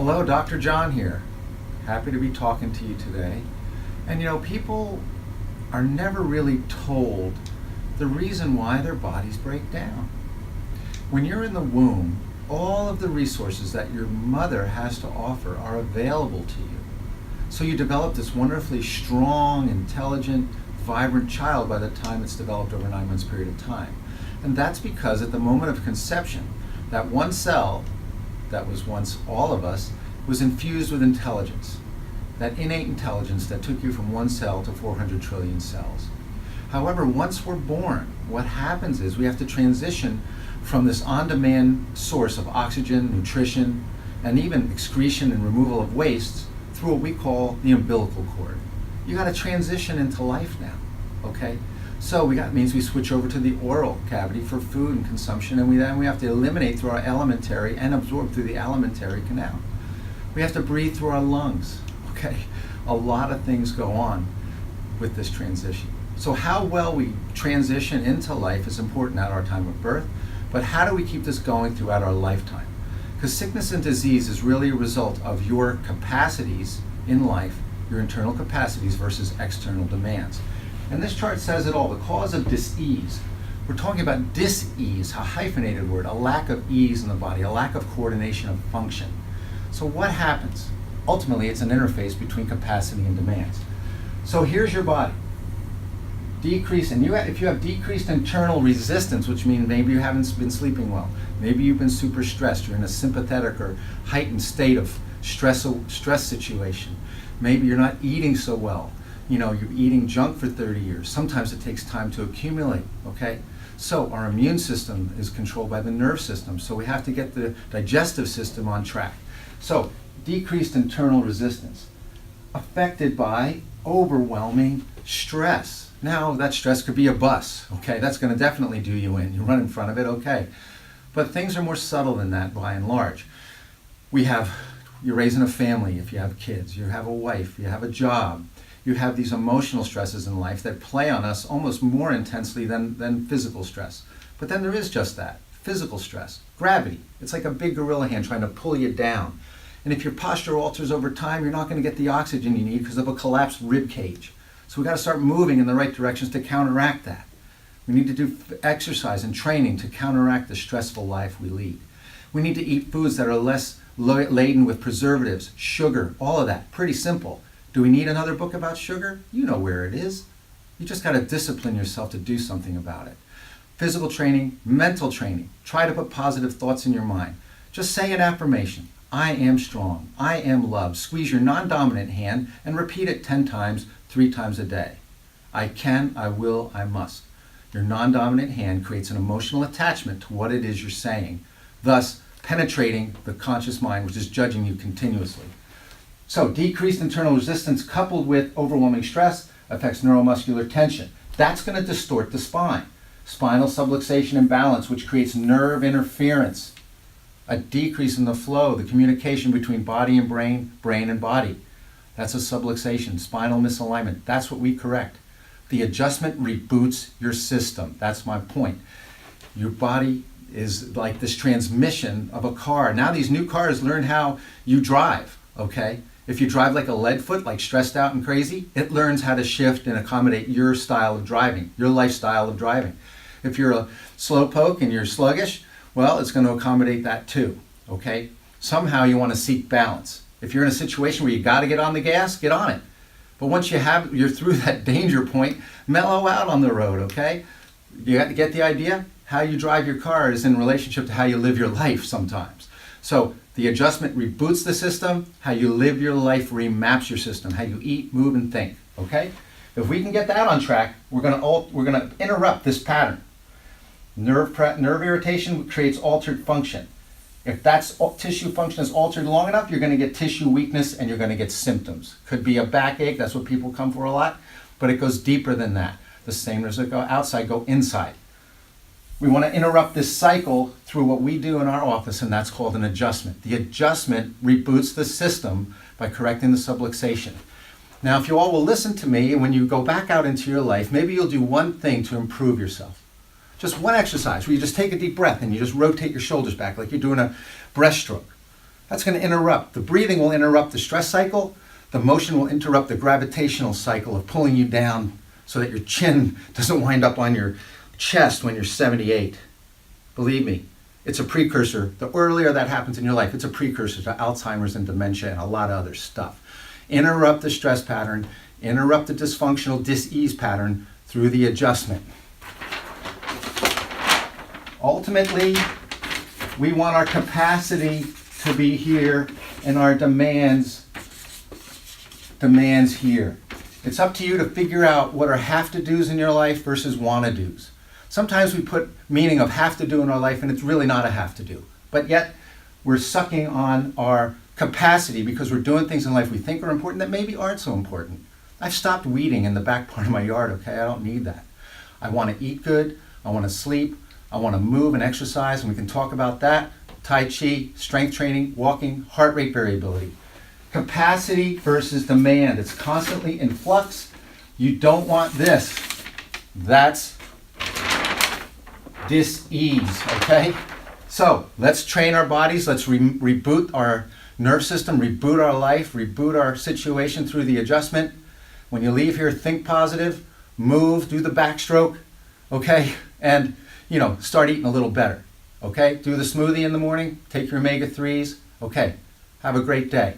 Hello, Dr. John here. Happy to be talking to you today. And people are never really told the reason why their bodies break down. When you're in the womb, all of the resources that your mother has to offer are available to you. So you develop this wonderfully strong, intelligent, vibrant child by the time it's developed over a 9 months period of time. And that's because at the moment of conception, that one cell that was once all of us was infused with intelligence, that innate intelligence that took you from one cell to 400 trillion cells. However, once we're born, what happens is we have to transition from this on-demand source of oxygen, nutrition, and even excretion and removal of wastes through what we call the umbilical cord. You got to transition into life now, okay? So means we switch over to the oral cavity for food and consumption, and then we have to eliminate through our alimentary and absorb through the alimentary canal. We have to breathe through our lungs, okay? A lot of things go on with this transition. So how well we transition into life is important at our time of birth, but how do we keep this going throughout our lifetime? Because sickness and disease is really a result of your capacities in life, your internal capacities versus external demands. And this chart says it all, the cause of dis-ease. We're talking about dis-ease, a hyphenated word, a lack of ease in the body, a lack of coordination of function. So what happens? Ultimately, it's an interface between capacity and demands. So here's your body. If you have decreased internal resistance, which means maybe you haven't been sleeping well, maybe you've been super stressed, you're in a sympathetic or heightened state of stress situation, maybe you're not eating so well, you're eating junk for 30 years. Sometimes it takes time to accumulate, okay? So our immune system is controlled by the nerve system, so we have to get the digestive system on track. So decreased internal resistance, affected by overwhelming stress. Now that stress could be a bus, okay? That's going to definitely do you in. You run in front of it, okay? But things are more subtle than that by and large. You're raising a family if you have kids, you have a wife, you have a job, you have these emotional stresses in life that play on us almost more intensely than physical stress. But then there is just that, physical stress, gravity. It's like a big gorilla hand trying to pull you down. And if your posture alters over time, you're not going to get the oxygen you need because of a collapsed rib cage. So we've got to start moving in the right directions to counteract that. We need to do exercise and training to counteract the stressful life we lead. We need to eat foods that are less laden with preservatives, sugar, all of that. Pretty simple. Do we need another book about sugar? You know where it is. You just got to discipline yourself to do something about it. Physical training, mental training. Try to put positive thoughts in your mind. Just say an affirmation. I am strong. I am loved. Squeeze your non-dominant hand and repeat it 10 times, 3 times a day. I can, I will, I must. Your non-dominant hand creates an emotional attachment to what it is you're saying, thus penetrating the conscious mind, which is judging you continuously. So decreased internal resistance coupled with overwhelming stress affects neuromuscular tension. That's going to distort the spine. Spinal subluxation imbalance, which creates nerve interference. A decrease in the flow, the communication between body and brain, brain and body. That's a subluxation, spinal misalignment. That's what we correct. The adjustment reboots your system. That's my point. Your body is like this transmission of a car. Now these new cars learn how you drive, okay? If you drive like a lead foot, like stressed out and crazy, it learns how to shift and accommodate your style of driving, your lifestyle of driving. If you're a slowpoke and you're sluggish, well, it's going to accommodate that too, okay? Somehow you want to seek balance. If you're in a situation where you got to get on the gas, get on it. But once you're through that danger point, mellow out on the road, okay? You have to get the idea? How you drive your car is in relationship to how you live your life sometimes. So the adjustment reboots the system. How you live your life remaps your system. How you eat, move, and think, okay? If we can get that on track, we're going to interrupt this pattern. Nerve irritation creates altered function. If tissue function is altered long enough, you're going to get tissue weakness and you're going to get symptoms. Could be a backache, that's what people come for a lot, but it goes deeper than that. The same as that go outside, go inside. We want to interrupt this cycle through what we do in our office, and that's called an adjustment. The adjustment reboots the system by correcting the subluxation. Now, if you all will listen to me, and when you go back out into your life, maybe you'll do one thing to improve yourself. Just one exercise where you just take a deep breath and you just rotate your shoulders back like you're doing a breaststroke. That's going to interrupt. The breathing will interrupt the stress cycle. The motion will interrupt the gravitational cycle of pulling you down so that your chin doesn't wind up on your chest when you're 78. Believe me, it's a precursor. The earlier that happens in your life, it's a precursor to Alzheimer's and dementia and a lot of other stuff. Interrupt the stress pattern, interrupt the dysfunctional dis-ease pattern through the adjustment. Ultimately, we want our capacity to be here and our demands here. It's up to you to figure out what are have to do's in your life versus want to do's. Sometimes we put meaning of have to do in our life and it's really not a have to do. But yet we're sucking on our capacity because we're doing things in life we think are important that maybe aren't so important. I've stopped weeding in the back part of my yard, okay? I don't need that. I want to eat good, I want to sleep, I want to move and exercise, and we can talk about that. Tai Chi, strength training, walking, heart rate variability. Capacity versus demand. It's constantly in flux. You don't want this. That's dis-ease, okay? So let's train our bodies. Let's reboot our nerve system, reboot our life, reboot our situation through the adjustment. When you leave here, think positive, move, do the backstroke, okay? And, start eating a little better, okay? Do the smoothie in the morning, take your omega-3s, okay? Have a great day.